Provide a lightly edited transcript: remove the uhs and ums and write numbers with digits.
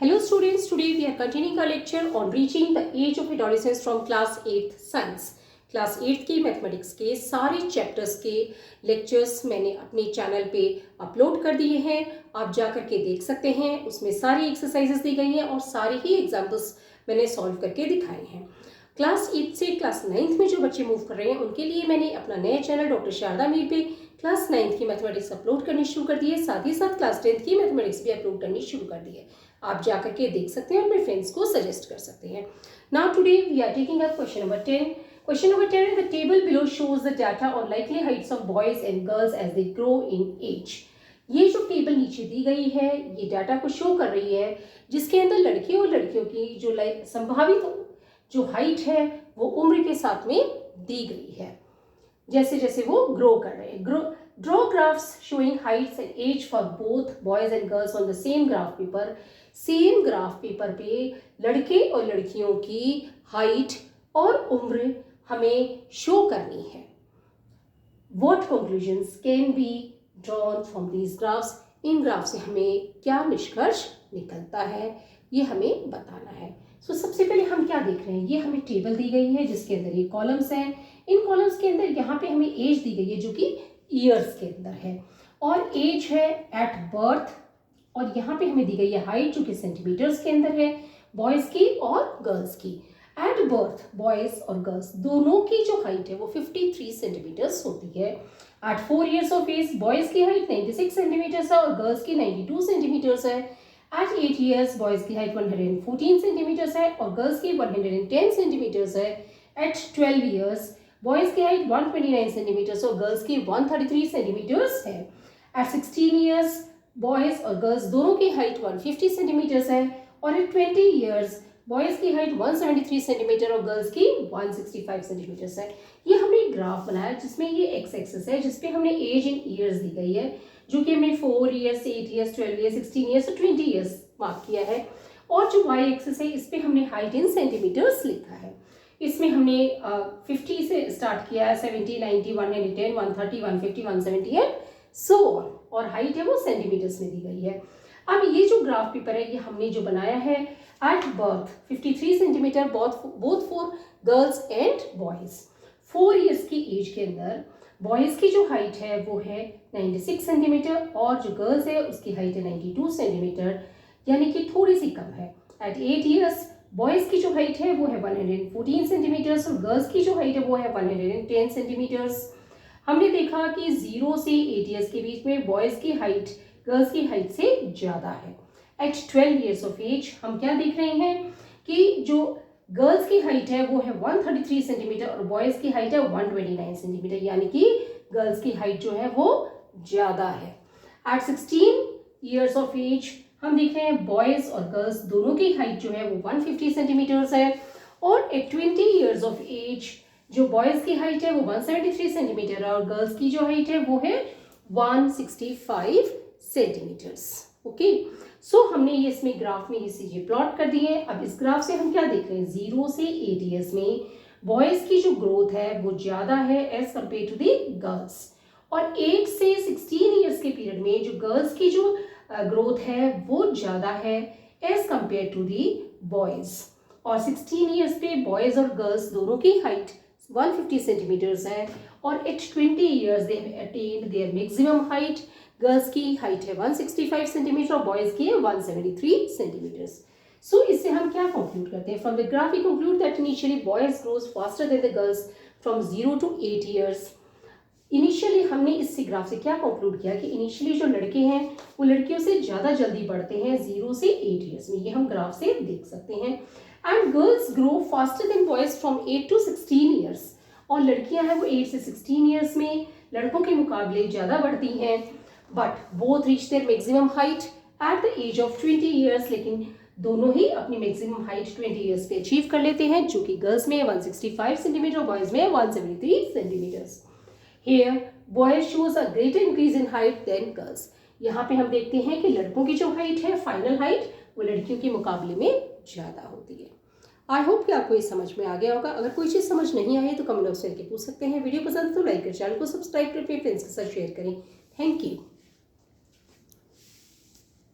Hello students, today we are continuing our lecture on reaching the age of adolescence from class 8th science. Class 8th की mathematics के सारे chapters के lectures मैंने अपने channel पे upload कर दिए हैं, आप जा कर के देख सकते हैं। उसमें सारी एक्सरसाइजेस दी गई हैं और सारे ही एग्जाम्पल्स मैंने सॉल्व करके दिखाए हैं। क्लास 8 से क्लास 9th में जो बच्चे मूव कर रहे हैं उनके लिए मैंने अपना नया चैनल डॉक्टर शारदा मीर पे क्लास 9th की मैथमेटिक्स अपलोड करनी शुरू कर दी है, साथ ही साथ क्लास 10th की मैथमेटिक्स भी अपलोड करनी शुरू कर दी है। आप जा करके देख सकते हैं और अपने फ्रेंड्स को सजेस्ट कर सकते हैं। Now today we are taking up question number 10. Question number 10 in the table below shows the data on likely heights of boys and girls as they grow in age. ये जो table नीचे दी गई है ये data को show कर रही है जिसके अंदर लड़के और लड़कियों की जो संभावित जो हाइट है वो उम्र के साथ में दी गई है जैसे जैसे वो ग्रो कर रहे हैं। Draw graphs showing heights and age for both boys and girls on the same graph paper. Same graph paper पे लड़के और लड़कियों की हाइट और उम्र हमें शो करनी है। What conclusions can be drawn from these graphs? In graph से हमें क्या निष्कर्ष निकलता है ये हमें बताना है। सबसे पहले हम क्या देख रहे हैं, ये हमें टेबल दी गई है जिसके अंदर ये कॉलम्स हैं। इन कॉलम्स के अंदर यहाँ पे हमें एज दी गई है जो कि ईयर्स के अंदर है और एज है एट बर्थ, और यहाँ पे हमें दी गई है हाइट जो कि सेंटीमीटर्स के अंदर है बॉयज़ की और गर्ल्स की। एट बर्थ बॉयज़ और गर्ल्स दोनों की जो हाइट है वो 53 सेंटीमीटर्स होती है। At 4 years of age boys की हाइट 96 सेंटीमीटर्स है और गर्ल्स की 92 सेंटीमीटर्स है। एट 8 years बॉयज़ की हाइट 114 सेंटीमीटर्स है और गर्ल्स की 110 सेंटीमीटर्स है। एट 12 years बॉयज़ की हाइट 129 सेंटीमीटर्स और गर्ल्स की 133 सेंटीमीटर्स है। एट 16 years बॉयज़ और गर्ल्स दोनों की हाइट 150 सेंटीमीटर्स है और एट 20 years बॉयज़ की हाइट 173 सेंटीमीटर और गर्ल्स की 165 सेंटीमीटर्स है। ये हमने एक ग्राफ बनाया जिसमें ये एक्स एक्सिस है जिसपे हमने एज इन ईयर्स दी गई है जो कि हमने 4 years, 8 years, 12 years, 16 years और 20 years मार्क किया है। और जो वाई एक्सिस है इस पे हमने हाइट इन सेंटीमीटर्स लिखा है। इसमें हमने 50 से स्टार्ट किया है, 70, 90, 110, 130, 150, 170 एंड सो ऑन, और हाइट है वो सेंटीमीटर्स में दी गई है। अब ये जो ग्राफ पेपर है ये हमने जो बनाया है at birth 53 centimetre both for girls and boys. 4 years की एज के अंदर बॉयज़ की जो हाइट है वो है 96 सेंटीमीटर और जो गर्ल्स है उसकी हाइट है 92 सेंटीमीटर, यानी कि थोड़ी सी कम है। एट 8 years बॉयज़ की जो हाइट है वो है 114 सेंटीमीटर्स और गर्ल्स की जो हाइट है वो है 110 सेंटीमीटर्स। हमने देखा कि 0 से 8 years के बीच में बॉयज़ की हाइट गर्ल्स की हाइट से ज़्यादा है। एट 12 years ऑफ एज हम क्या देख रहे हैं कि जो गर्ल्स की हाइट है वो है 133 सेंटीमीटर और बॉयज़ की हाइट है 129 सेंटीमीटर, यानी कि गर्ल्स की हाइट जो है वो ज़्यादा है। एट 16 years ऑफ एज हम देख रहे हैं बॉयज़ और गर्ल्स दोनों की हाइट जो है वो 150 सेंटीमीटर्स है और एट 20 years ऑफ एज जो बॉयज़ की हाइट है वो 173 सेंटीमीटर है और गर्ल्स की जो हाइट है वो है 165 सेंटीमीटर्स। ओके, सो हमने ये इसमें ग्राफ में ये प्लॉट कर दिए हैं। अब इस ग्राफ से हम क्या देख रहे हैं, 0 से 8 years में बॉयज़ की जो ग्रोथ है वो ज़्यादा है as compare to the girls, और 8 से 16 years के पीरियड में जो गर्ल्स की जो ग्रोथ है वो ज़्यादा है as compare to the boys. और 16 years पे बॉयज़ और गर्ल्स दोनों की हाइट 150 सेंटीमीटर्स है और at 20 years they have attend their maximum height. Girls की हाइट है 165 सेंटीमीटर और बॉयज़ की है 173 सेंटीमीटर्स। सो इससे हम क्या कंक्लूड करते हैं, from the graph we conclude that initially boys grows faster than the girls from 0 to 8 years। Initially हमने इस ग्राफ से क्या कंक्लूड किया कि इनिशियली जो लड़के हैं वो लड़कियों से ज़्यादा जल्दी बढ़ते हैं 0 से 8 years में, ये हम ग्राफ से देख सकते हैं। And girls grow faster than boys from 8 to 16 years, और लड़कियां हैं वो 8 से 16 years में लड़कों के मुकाबले ज़्यादा बढ़ती हैं। But both reach their maximum height at the age of 20 years, लेकिन दोनों ही अपनी मैक्सिमम हाइट 20 years पे अचीव कर लेते हैं, जो कि गर्ल्स में 165 सेंटीमीटर और बॉयज़ में 173 centimetres. Here boys shows a greater increase in height than girls। यहाँ पे हम देखते हैं कि लड़कों की जो हाइट है फाइनल हाइट वो लड़कियों के मुकाबले में ज़्यादा होती है। आई होप कि आपको ये समझ में आ गया होगा। अगर कोई चीज़ समझ नहीं आई तो कमेंट बॉक्स में पूछ सकते हैं। वीडियो पसंद तो लाइक कर, चैनल को सब्सक्राइब करके फ्रेंड्स के साथ शेयर करें। Thank you.